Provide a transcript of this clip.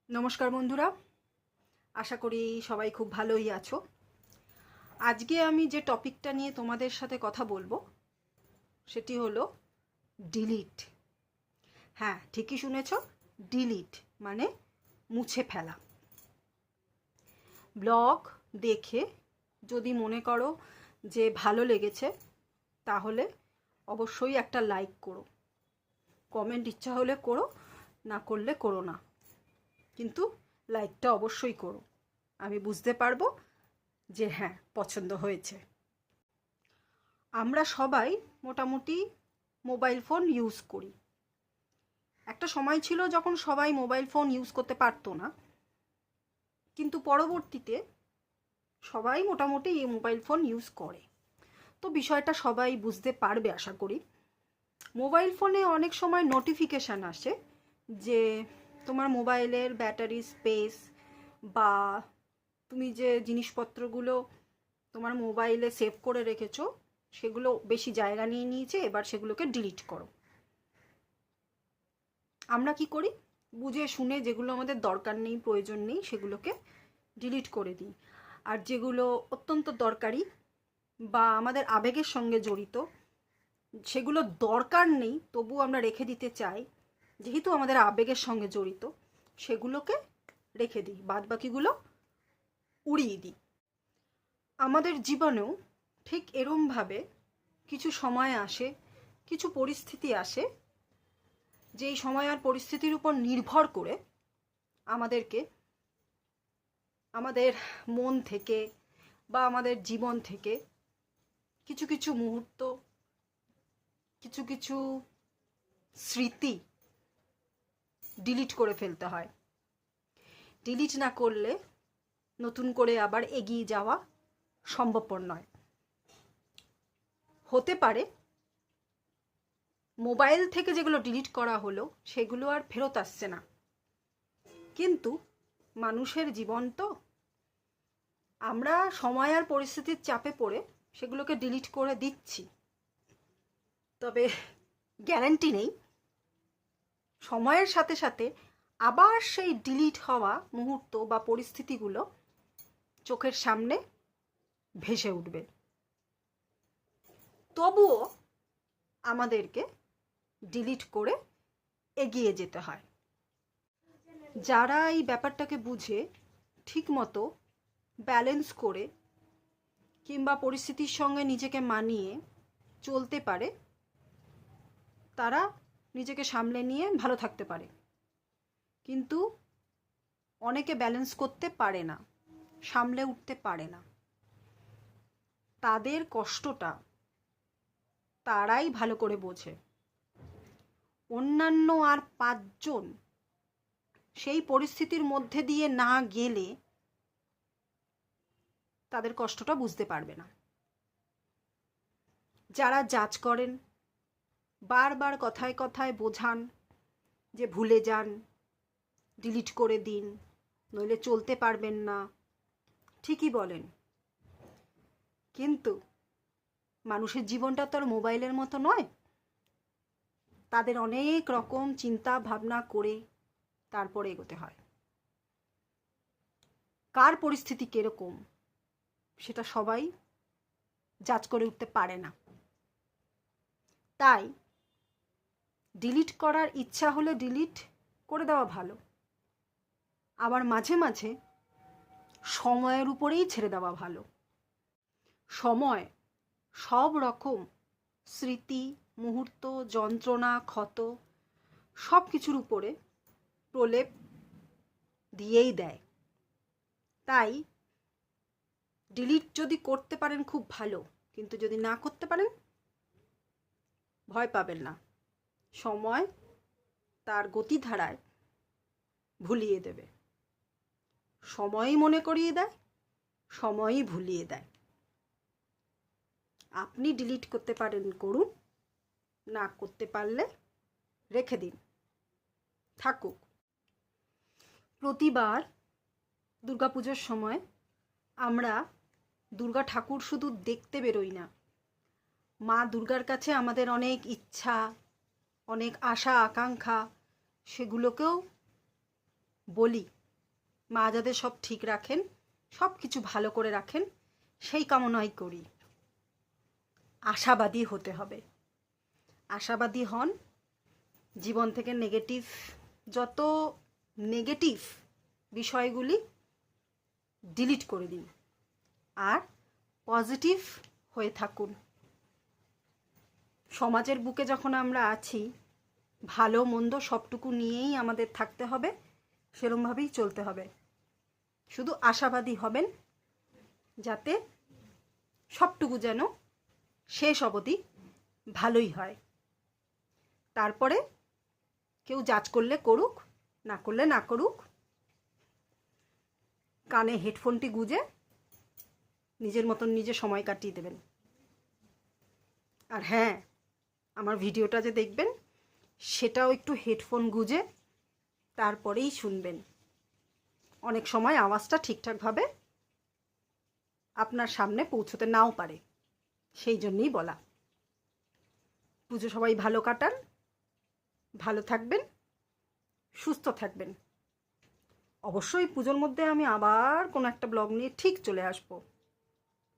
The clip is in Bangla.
নমস্কার বন্ধুরা, আশা করি সবাই খুব ভালোই আছো। আজকে আমি যে টপিকটা নিয়ে তোমাদের সাথে কথা বলবো সেটি হলো ডিলিট। হ্যাঁ, ঠিকই শুনেছ, ডিলিট মানে মুছে ফেলা। ব্লগ দেখে যদি মনে করো যে ভালো লেগেছে তাহলে অবশ্যই একটা লাইক করো, কমেন্ট ইচ্ছা হলে করো, না করলে করো না, কিন্তু লাইকটা অবশ্যই করো। আমি বুঝতে পারবো যে হ্যাঁ, পছন্দ হয়েছে। আমরা সবাই মোটামুটি মোবাইল ফোন ইউজ করি। একটা সময় ছিল যখন সবাই মোবাইল ফোন ইউজ করতে পারতো না, কিন্তু পরবর্তীতে সবাই মোটামুটি এই মোবাইল ফোন ইউজ করে। তো বিষয়টা সবাই বুঝতে পারবে আশা করি। মোবাইল ফোনে অনেক সময় নোটিফিকেশান আসে যে তোমার মোবাইলের ব্যাটারি স্পেস বা তুমি যে জিনিসপত্রগুলো তোমার মোবাইলে সেভ করে রেখেছো সেগুলো বেশি জায়গা নিয়ে নিয়েছে, এবার সেগুলোকে ডিলিট করো। আমরা কি করি, বুঝে শুনে যেগুলো আমাদের দরকার নেই, প্রয়োজন নেই, সেগুলোকে ডিলিট করে দিই। আর যেগুলো অত্যন্ত দরকারি বা আমাদের আবেগের সঙ্গে জড়িত, সেগুলো দরকার নেই তবু আমরা রেখে দিতে চাই, যেহেতু আমাদের আবেগের সঙ্গে জড়িত, সেগুলোকে রেখে দিই, বাদ বাকিগুলো উড়িয়ে দিই। আমাদের জীবনেও ঠিক এরমভাবে কিছু সময় আসে, কিছু পরিস্থিতি আসে, যেই সময় আর পরিস্থিতির উপর নির্ভর করে আমাদেরকে আমাদের মন থেকে বা আমাদের জীবন থেকে কিছু কিছু মুহূর্ত, কিছু কিছু স্মৃতি ডিলিট করে ফেলতে হয়। ডিলিট না করলে নতুন করে আবার এগিয়ে যাওয়া সম্ভবপর নয়। হতে পারে মোবাইল থেকে যেগুলো ডিলিট করা হলো সেগুলো আর ফেরত আসছে না, কিন্তু মানুষের জীবন তো, আমরা সময় আর পরিস্থিতির চাপে পড়ে সেগুলোকে ডিলিট করে দিচ্ছি। তবে গ্যারান্টি নেই সময়ের সাথে সাথে আবার সেই ডিলিট হওয়া মুহূর্ত বা পরিস্থিতিগুলো চোখের সামনে ভেসে উঠবে। তবুও আমাদেরকে ডিলিট করে এগিয়ে যেতে হয়। যারা এই ব্যাপারটাকে বুঝে ঠিকমতো ব্যালেন্স করে কিংবা পরিস্থিতির সঙ্গে নিজেকে মানিয়ে চলতে পারে, তারা নিজেকে সামলে নিয়ে ভালো থাকতে পারে। কিন্তু অনেকে ব্যালেন্স করতে পারে না, সামলে উঠতে পারে না। তাদের কষ্টটা তারাই ভালো করে বোঝে। অন্যান্য আর 5 জন সেই পরিস্থিতির মধ্যে দিয়ে না গেলে তাদের কষ্টটা বুঝতে পারবে না। যারা জাজ করেন, বারবার কথায় কথায় বোঝান যে ভুলে যান, ডিলিট করে দিন, নইলে চলতে পারবেন না, ঠিকই বলেন, কিন্তু মানুষের জীবনটা তো আর মোবাইলের মতো নয়। তাদের অনেক রকম চিন্তা ভাবনা করে তারপরে এগোতে হয়। কার পরিস্থিতি কিরকম সেটা সবাই জাজ করে উঠতে পারে না। তাই ডিলিট করার ইচ্ছা হলে ডিলিট করে দেওয়া ভালো, আবার মাঝে মাঝে সময়ের উপরেই ছেড়ে দেওয়া ভালো। সময় সব রকম স্মৃতি, মুহূর্ত, যন্ত্রণা, ক্ষত সব কিছুর উপরে প্রলেপ দিয়েই দেয়। তাই ডিলিট যদি করতে পারেন খুব ভালো, কিন্তু যদি না করতে পারেন ভয় পাবেন না, সময় তার গতিধারায় ভুলিয়ে দেবে। সময়ই মনে করিয়ে দেয়, সময়ই ভুলিয়ে দেয়। আপনি ডিলিট করতে পারেন করুন, না করতে পারলে রেখে দিন, থাকুক। প্রতিবার দুর্গাপুজোর সময় আমরা দুর্গা ঠাকুর শুধু দেখতে বেরোই না, মা দুর্গার কাছে আমাদের অনেক ইচ্ছা, অনেক আশা আকাঙ্ক্ষা, সেগুলোকেও বলি মা যাতে সব ঠিক রাখেন, সব কিছু ভালো করে রাখেন, সেই কামনাই করি। আশাবাদী হতে হবে। আশাবাদী হন, জীবন থেকে যত নেগেটিভ বিষয়গুলি ডিলিট করে দিন, আর পজিটিভ হয়ে থাকুন। সমাজের বুকে যখন আমরা আছি, ভালো মন্দ সবটুকু নিয়েই আমাদের থাকতে হবে, সেরমভাবেই চলতে হবে। শুধু আশাবাদী হবেন যাতে সবটুকু যেন শেষ অবধি ভালোই হয়। তারপরে কেউ জাজ করলে করুক, না করলে না করুক। কানে হেডফোনটি গুঁজে নিজের মতন নিজে সময় কাটিয়ে দেবেন। আর হ্যাঁ, আমার ভিডিওটা যে দেখবেন সেটাও একটু হেডফোন গুঁজে তারপরেই শুনবেন। অনেক সময় আওয়াজটা ঠিকঠাকভাবে আপনার সামনে পৌঁছতে নাও পারে, সেই জন্যই বলা। পুজো সবাই ভালো কাটান, ভালো থাকবেন, সুস্থ থাকবেন। অবশ্যই পুজোর মধ্যে আমি আবার কোনো একটা ব্লগ নিয়ে ঠিক চলে আসবো।